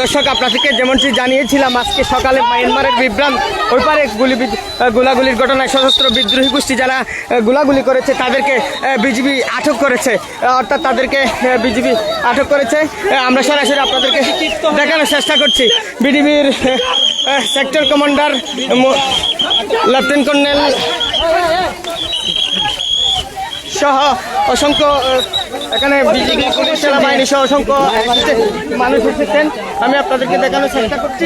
দর্শক আপনাদেরকে যেমনটি জানিয়েছিলাম আজকে সকালে মায়ানমারের বিভ্রাম ওই পারে গোলাগুলির ঘটনায় সশস্ত্র বিদ্রোহী গোষ্ঠী যারা গোলাগুলি করেছে তাদেরকে বিজিবি আটক করেছে, অর্থাৎ তাদেরকে বিজিবি আটক করেছে। আমরা সরাসরি আপনাদেরকে দেখানোর চেষ্টা করছি। বিজিবির সেক্টর কমান্ডার লেফটেন্যান্ট কর্নেল সহ অসংখ্য এখানে বিজিবি পুলিশ সেনাবাহিনী সহ অসংখ্য মানুষ এসেছেন। আমি আপনাদেরকে দেখানোর চেষ্টা করছি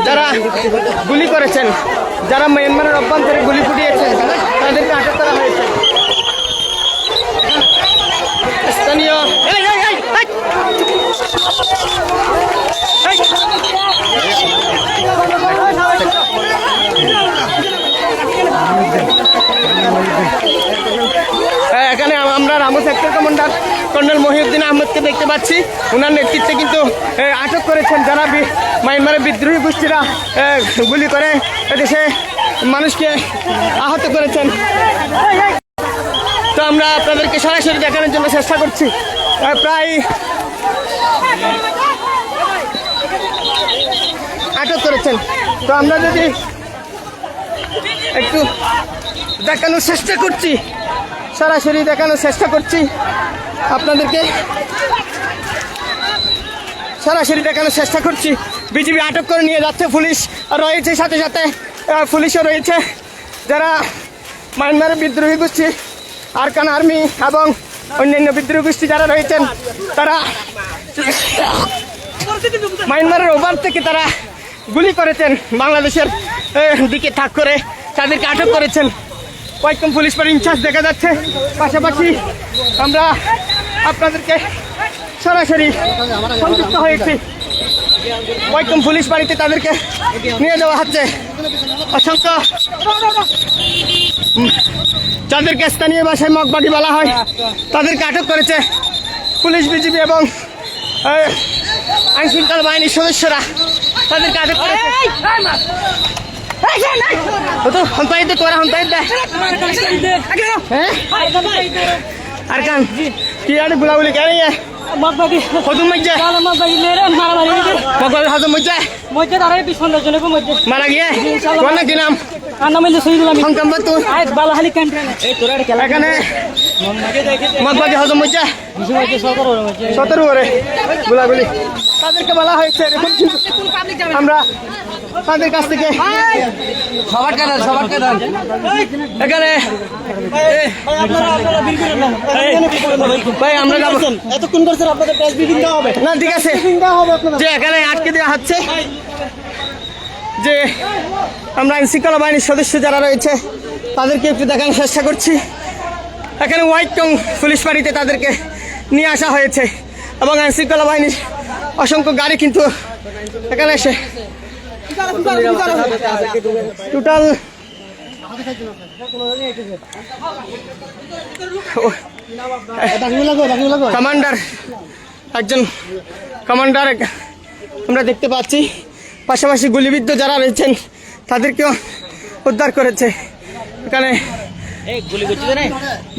যারা গুলি করেছেন, যারা মায়ানমারের অভ্যন্তরে গুলি ফুটিয়েছেন তাদেরকে আটক করা হয়েছে। স্থানীয় এখানে আমরা Ramu sector commander colonel Mohiuddin আহমেদকে দেখতে পাচ্ছি। ওনার নেতৃত্বে কিন্তু আটক করেছেন যারা মায়ানমারের বিদ্রোহী গোষ্ঠীরা গুলি করে এদেশে মানুষকে আহত করেছেন। তো আমরা আপনাদেরকে সরাসরি দেখানোর জন্য চেষ্টা করছি। প্রায় আটক করেছেন। তো আমরা যদি একটু দেখানোর চেষ্টা করছি, সরাসরি দেখানোর চেষ্টা করছি আপনাদেরকে, সরাসরি দেখানোর চেষ্টা করছি। বিজিবি আটক করে নিয়ে যাচ্ছে, পুলিশ রয়েছে, সাথে সাথে পুলিশও রয়েছে। যারা মায়ানমারের বিদ্রোহী গোষ্ঠী আরকান আর্মি এবং অন্যান্য বিদ্রোহী গোষ্ঠী যারা রয়েছেন তারা মায়ানমারের ওভার থেকে তারা গুলি করেছেন, বাংলাদেশের দিকে তাক করে তাদেরকে আটক করেছেন। কয়েকজন পুলিশ ফাঁড়ির ইনচার্জ দেখা যাচ্ছে। পাশাপাশি আমরা আপনাদেরকে সরাসরি সংযুক্ত হয়েছি। কয়েকজন পুলিশ বাড়িতে তাদেরকে নিয়ে যাওয়া হচ্ছে। অসংখ্য যাদেরকে স্থানীয় ভাষায় মগবাগি বলা হয় তাদেরকে আটক করেছে পুলিশ, বিজিবি এবং আইনশৃঙ্খলা বাহিনীর সদস্যরা তাদেরকে আটক করেছে। গুলাগুলি কে মারা গিয়ে কি নাম এখানে মগবাজি হজম হয়েছে 17 ওরে গুলাগুলি তাদেরকে বলা হয়েছে। আমরা তাদের কাছ থেকে এখানে ভাই আমরা এতক্ষণ করছেন আপনাদের প্রেস ব্রিফিং দেওয়া হবে না, ঠিক আছে, যে এখানে আটকে দেওয়া হচ্ছে যে আমরা আইনশৃঙ্খলা বাহিনীর সদস্য যারা রয়েছে তাদেরকে একটু দেখানোর চেষ্টা করছি। এখানে হোয়াইট টং পুলিশ বাড়িতে তাদেরকে নিয়ে আসা হয়েছে এবং আইনশৃঙ্খলা বাহিনীর অসংখ্য গাড়ি কিন্তু এখানে এসে টোটাল কমান্ডার একজন কমান্ডার আমরা দেখতে পাচ্ছি। পাশাপাশি গুলিবিদ্ধ যারা রয়েছেন তাদেরকেও উদ্ধার করেছে। এখানে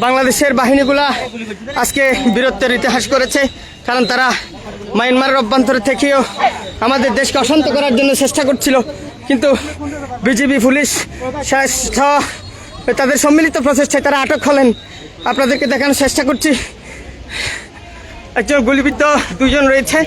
বাংলাদেশের বাহিনীগুলা আজকে বীরত্বের ইতিহাস করেছে, কারণ তারা মায়ানমারের অভ্যন্তরে থেকেও আমাদের দেশকে অশান্ত করার জন্য চেষ্টা করছিল, কিন্তু বিজিবি পুলিশ তাদের সম্মিলিত প্রচেষ্টায় তারা আটক হলেন। আপনাদেরকে দেখানোর চেষ্টা করছি। একজন গুলিবিদ্ধ, 2 জন রয়েছে।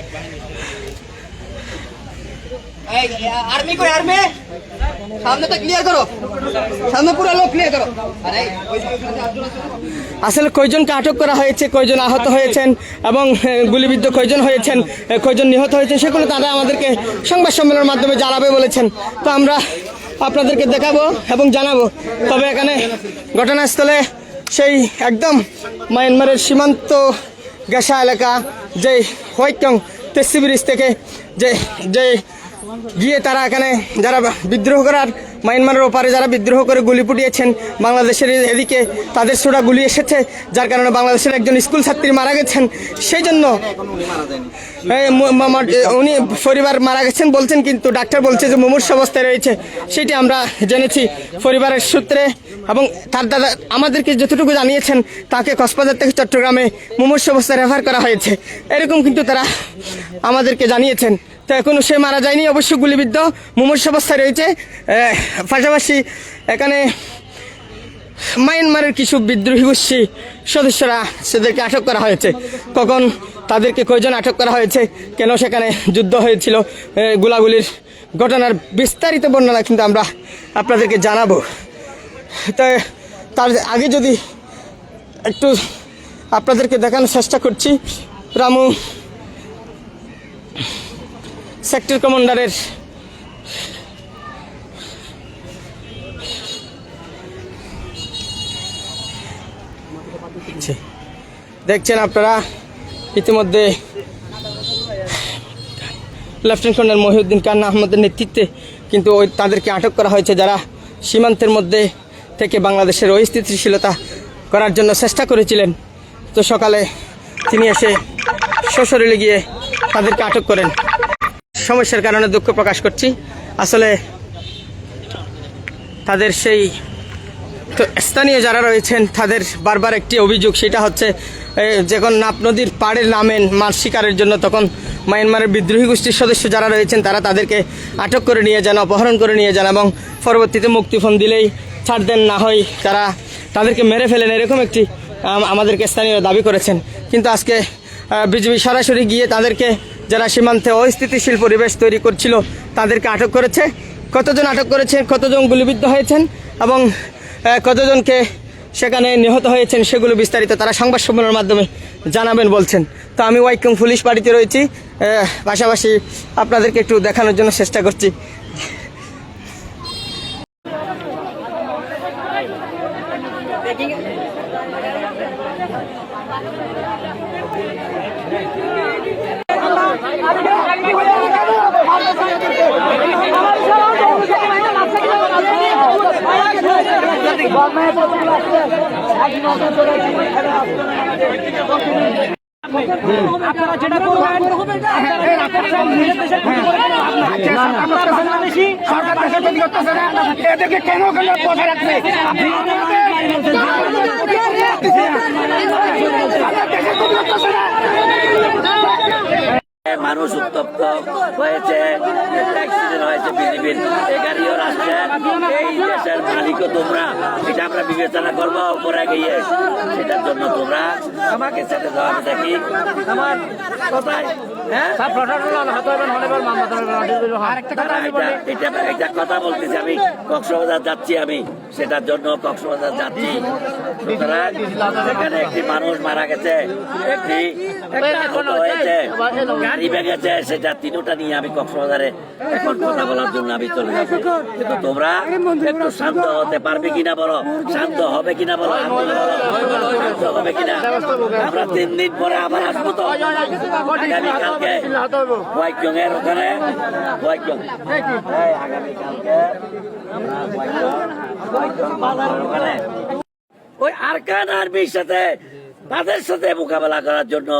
আসলে কয়জনকে আটক করা হয়েছে, কয়জন আহত হয়েছেন এবং গুলিবিদ্ধ কয়জন হয়েছেন, কয়জন নিহত হয়েছেন সেগুলো তারা আমাদেরকে সংবাদ সম্মেলনের মাধ্যমে জানাবে বলেছেন। তো আমরা আপনাদেরকে দেখাবো এবং জানাবো। তবে এখানে ঘটনাস্থলে সেই একদম মায়ানমারের সীমান্ত গেসা এলাকা যে হোয়াইটং তেসি ব্রিজ থেকে যে গিয়ে তারা এখানে যারা বিদ্রোহ করার মায়ানমারের ওপারে যারা বিদ্রোহ করে গুলি ফুটিয়েছেন, বাংলাদেশের এদিকে তাদের ছোড়া গুলি এসেছে, যার কারণে বাংলাদেশের একজন স্কুল ছাত্রী মারা গেছেন। সেই জন্য উনি পরিবার মারা গেছেন বলছেন, কিন্তু ডাক্তার বলছে যে মুমূর্ষু অবস্থায় রয়েছে। সেটি আমরা জেনেছি পরিবারের সূত্রে, এবং তার দাদা আমাদেরকে যতটুকু জানিয়েছেন তাকে কক্সবাজার থেকে চট্টগ্রামে মুমূর্ষু অবস্থায় রেফার করা হয়েছে, এরকম কিন্তু তারা আমাদেরকে জানিয়েছেন। তো এখনো সে মারা যায়নি, অবশ্যই গুলিবিদ্ধ মুমূর্ষু অবস্থায় রয়েছে। পাশাপাশি এখানে মায়ানমারের কিছু বিদ্রোহী গোষ্ঠী সদস্যরা সেদেরকে আটক করা হয়েছে। কখন তাদেরকে কয়জন আটক করা হয়েছে, কেন সেখানে যুদ্ধ হয়েছিল, গোলাগুলির ঘটনার বিস্তারিত বর্ণনা কিন্তু আমরা আপনাদেরকে জানাবো। তার আগে যদি একটু আপনাদেরকে দেখানোর চেষ্টা করছি, রামু সেক্টর কমান্ডারের দেখছেন আপনারা ইতিমধ্যে লেফটেন্যান্ট কর্নেল মহিউদ্দিন খান আহমদের নেতৃত্বে কিন্তু তাদেরকে আটক করা হয়েছে, যারা সীমান্তের মধ্যে থেকে বাংলাদেশের অস্থিতিশীলতা করার জন্য চেষ্টা করেছিলেন। তো সকালে তিনি এসে সশরীরে গিয়ে তাদেরকে আটক করেন। সমস্যার কারণে দুঃখ প্রকাশ করছি। আসলে তাদের সেই স্থানীয় যারা রয়েছেন তাদের বারবার একটি অভিযোগ, সেটা হচ্ছে যখন নাপ নদীর পাড়ে নামেন মাছ শিকারের জন্য, তখন মায়ানমারের বিদ্রোহী গোষ্ঠীর সদস্য যারা রয়েছেন তারা তাদেরকে আটক করে নিয়ে যান, অপহরণ করে নিয়ে যান, এবং পরবর্তীতে মুক্তিপণ দিলেই ছাড় দেন, না হয় তাদেরকে মেরে ফেলেন, এরকম একটি আমাদেরকে স্থানীয় দাবি করেছেন। কিন্তু আজকে বিজিবি সরাসরি গিয়ে তাদেরকে, যারা সীমান্তে অস্থিতিশীল পরিবেশ তৈরি করছিল, তাদেরকে আটক করেছে। কতজন আটক করেছে, কতজন গুলিবিদ্ধ হয়েছেন এবং কতজনকে সেখানে নিহত হয়েছেন, সেগুলো বিস্তারিত তারা সংবাদ সম্মেলনের মাধ্যমে জানাবেন বলছেন। তো আমি ওয়াইকম পুলিশ বাড়িতে রয়েছি, পাশাপাশি আপনাদেরকে একটু দেখানোর জন্য চেষ্টা করছি। আপনারা যেটা করবেন সরকার দেশের প্রতি করতেছে না, এদেরকে কেন কেন বসে রাখছে? মানুষ উত্তপ্ত হয়েছে, অ্যাক্সিডেন্ট হয়েছে, বিজিবির এই গাড়িও আসছে। এই দেশের মালিকও তোমরা, এটা আমরা বিবেচনা করবো উপরে গিয়ে। সেটার জন্য তোমরা আমাকে ছেড়ে দেওয়া, আমি দেখি আমার কথায় এটা কথা বলতেছি। আমি কক্সবাজার যাচ্ছি, আমি সেটার জন্য কক্সবাজার যাচ্ছি। সুতরাং সেখানে একটি মানুষ মারা গেছে, একটি হয়েছে, গাড়ি ভেঙেছে, সেটা তিনটা নিয়ে আমি কক্সবাজারে এখন কথা বলার জন্য আমি চলে যাচ্ছি। কিন্তু তোমরা একটু শান্ত হতে পারবে কিনা বলো, শান্ত হবে কিনা বলো, শান্ত হবে কিনা। আমরা 3 দিন পরে আবার আসবো, তো আগামীকালকে ওয়াইকজংয়ের ওখানে আগামীকালকে আমরা ওয়াইকজং বাজারের ওখানে ওই আরকান আর্মির সাথে তাদের সাথে মোকাবেলা করার জন্য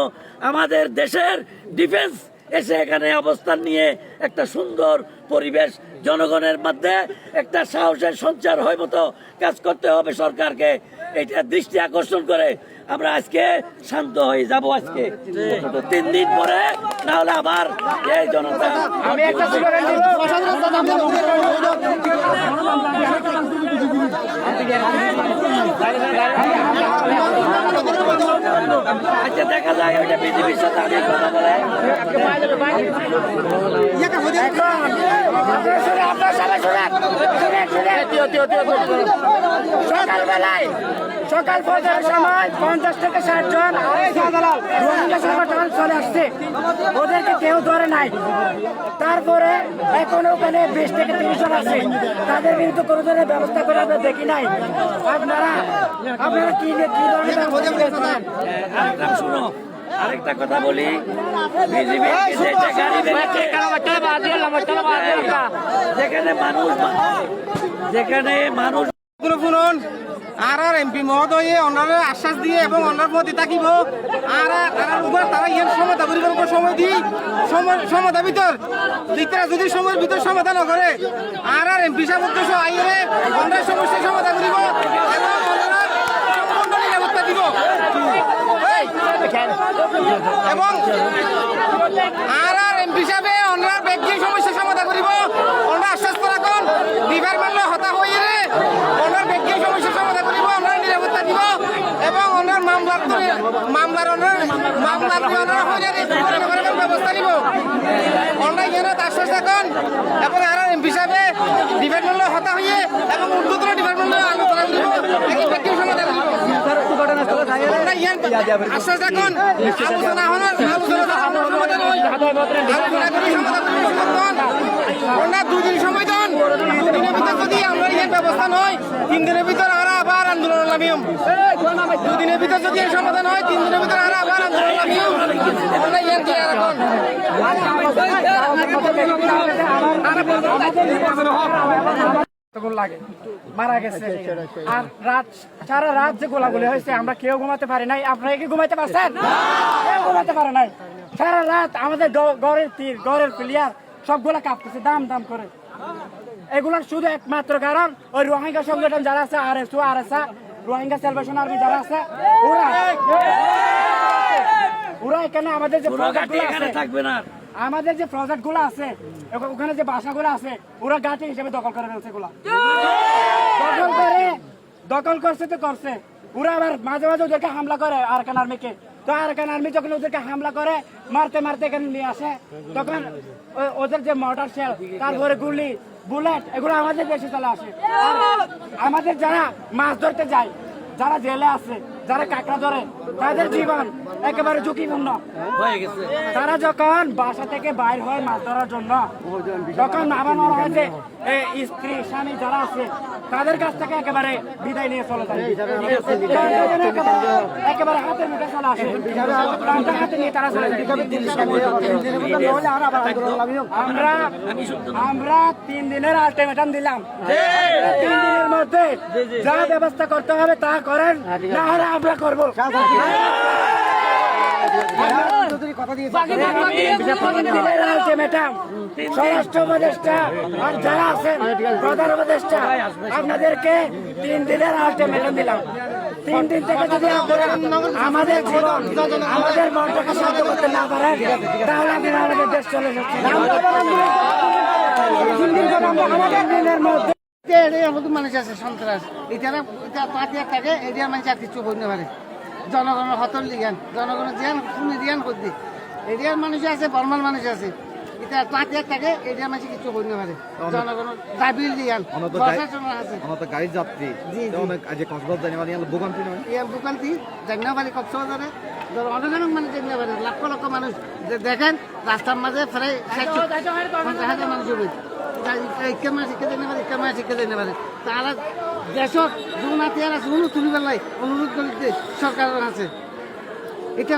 আমাদের দেশের ডিফেন্স এসে এখানে অবস্থান নিয়ে একটা সুন্দর পরিবেশ জনগণের মধ্যে একটা সাহসের সঞ্চার হয় মতো কাজ করতে হবে সরকারকে। এটা দৃষ্টি আকর্ষণ করে আমরা আজকে শান্ত হয়ে যাব। আজকে 3 দিন পরে, না হলে আবার এই জনতা আচ্ছা দেখা যায় ওইটা বিজেপির সাথে আমি কথা বলে সকালবেলায় সকাল 5টার সময় 50 থেকে 60 জন রোহিঙ্গা সংগঠন চলে আসছে, ওদেরকে কেউ ধরে নাই। তারপরে এখন ওখানে 20 থেকে 30 জন আছে, তাদের বিরুদ্ধে কোনো ধরনের ব্যবস্থা করে আমরা দেখি নাই। আপনারা কি ধরনের শুনো, আরেকটা কথা বলি, বিজেপি যেটা গাড়ি বেড়েছে, যেখানে মানুষ শুনুন আর এমপি মহোদয়ে অনারের আশ্বাস দিয়ে এবং অনার মধ্যে থাকিব আর তার উপর তারা ইয়ার সমতা পরিকল্পনা সময় দিই সমতা ভিতর দিকরা যদি সময়ের ভিতর সমাধান করে আর এমপি সাহেব উদ্দেশ্য আইয়ে অনার সমস্যার সমাধান করিব এবং অনার সম্পূর্ণ নিরাপত্তা দিব এবং আর এমপি সাহেবে অনার ব্যক্তির সমস্যার সমাধান করিব অনার আশ্বাস রাখুন বিভার মানলে হতা হয়ে ওনার ব্যক্তির সমস্যার সমাধান করিব ওনার নিরাপত্তা দিব এবং ওনার মামলার ব্যবস্থা নিব ওনার এখানে আশ্বাস থাকুন এবং আর এমপি সাহেবে ডিপার্টমেন্ট হতা হয়ে এবং ঊর্ধ্বতন ডিপার্টমেন্ট আলোচনা করিব ব্যক্তির সমাধান করিব আশ্বাস থাকুন আলোচনা হওয়ার সমাধান আলোচনা করে সমাধান ওনার দুদিন সময় দেন দুদিনের ভিতর যদি আমরা এর ব্যবস্থা নয় 3 দিনের ভিতর আমরা আবার আন্দোলন নামিম দুদিনের ভিতর যদি এর সমাধান হয় 3 দিনের ভিতর আমরা আবার আন্দোলন নামিম আমরা এর কি এখন লাগে মারা গেছে আর রাত সারা রাত যে গোলাগুলি হয়েছে আমরা কেউ ঘুমাতে পারি নাই। আপনারা কি ঘুমাতে পারছেন? কেউ ঘুমাতে পারে নাই। সারা রাত আমাদের গড়ের তীর গড়ের প্লেয়ার সবগুলা কাঁপতেছে দাম দাম করে। এগুলোর শুধু একমাত্র কারণ ওই রোহিঙ্গা সংগঠন যারা আছে RSO RSA Rohingya celebration army যারা আছে ওরা এখানে আমাদের যে প্রজেক্টগুলো আছে থাকবে না আমাদের যে প্রজেক্ট গুলো আছে ওখানে যে বাসাগুলো আছে ওরা গাঁটি হিসেবে দখল করে ফেলছে গুলা দখল করছে তো করছে। ওরা আবার মাঝে মাঝে ওদেরকে হামলা করে আরাকান আর্মিকে। তো আরাকান আর্মি যখন ওদেরকে হামলা করে মারতে মারতে এখানে নিয়ে আসে তখন ওদের যে মর্টার শেল তারপরে গুলি বুলেট এগুলো আমাদের দেশে চলে আসে। আমাদের যারা মাছ ধরতে যায় যারা জেলে আছে যারা কাঁকড়া ধরে তাদের জীবন একেবারে ঝুঁকিপূর্ণ হয়ে গেছে। তারা যখন বাসা থেকে বাইর হয় মাছ ধরার জন্য তখন আমার মনে হয় যে স্ত্রী স্বামী যারা আছে তাদের কাছ থেকে একেবারে বিদায় নিয়ে চলে যায় একেবারে হাতের মুঠে চলে আসে প্রাণটা হাতে নিয়ে তারা চলে যায়। আমরা 3 দিনের আলটিমেটাম দিলাম 3 দিনের মধ্যে যা ব্যবস্থা করতে হবে তা করেন না হলে আমরা করবো। স্বরাষ্ট্র উপদেষ্টা আর যারা আছেন প্রধান উপদেষ্টা আপনাদেরকে 3 দিনের আলটিমেটাম দিলাম। 3 দিন থেকে যদি আপনারা আমাদের জীবন আমাদের মনটাকে শান্ত করতে না পারেন তাহলে আপনারা আমাদের দেশ চলে যাচ্ছে। 3 দিনের মধ্যে মানুষ আছে সন্ত্রাস এটা থাকে এরিয়ার মানুষ আর কিছু বলতে পারে জনগণের হতল দিয়ান জনগণের দিয়ান শুনে দিয়ান করতে এরিয়ার মানুষ আছে বর্মার মানুষ আছে এটা তাঁতিয়ার থাকে এরিয়ার মানুষ কিছু বলতে পারে জনগণের দাবিল দিয়ান প্রশাসন আছে গাড়ি যাত্রী কক্সবাজার জানি মানে ভোগান্তি নয় ভোগান্তি জানিনা পারি কক্সবাজারে অনেক অনেক মানুষ জানিনা পারে লক্ষ লক্ষ মানুষ দেখেন রাস্তার মাঝে প্রায় 50,000 মানুষ হবে শিক্ষা দিতে পারে তারা দেশত দুর্নীতি আছে তুলিবার লাই অনুরোধ করতে সরকারের আছে এটা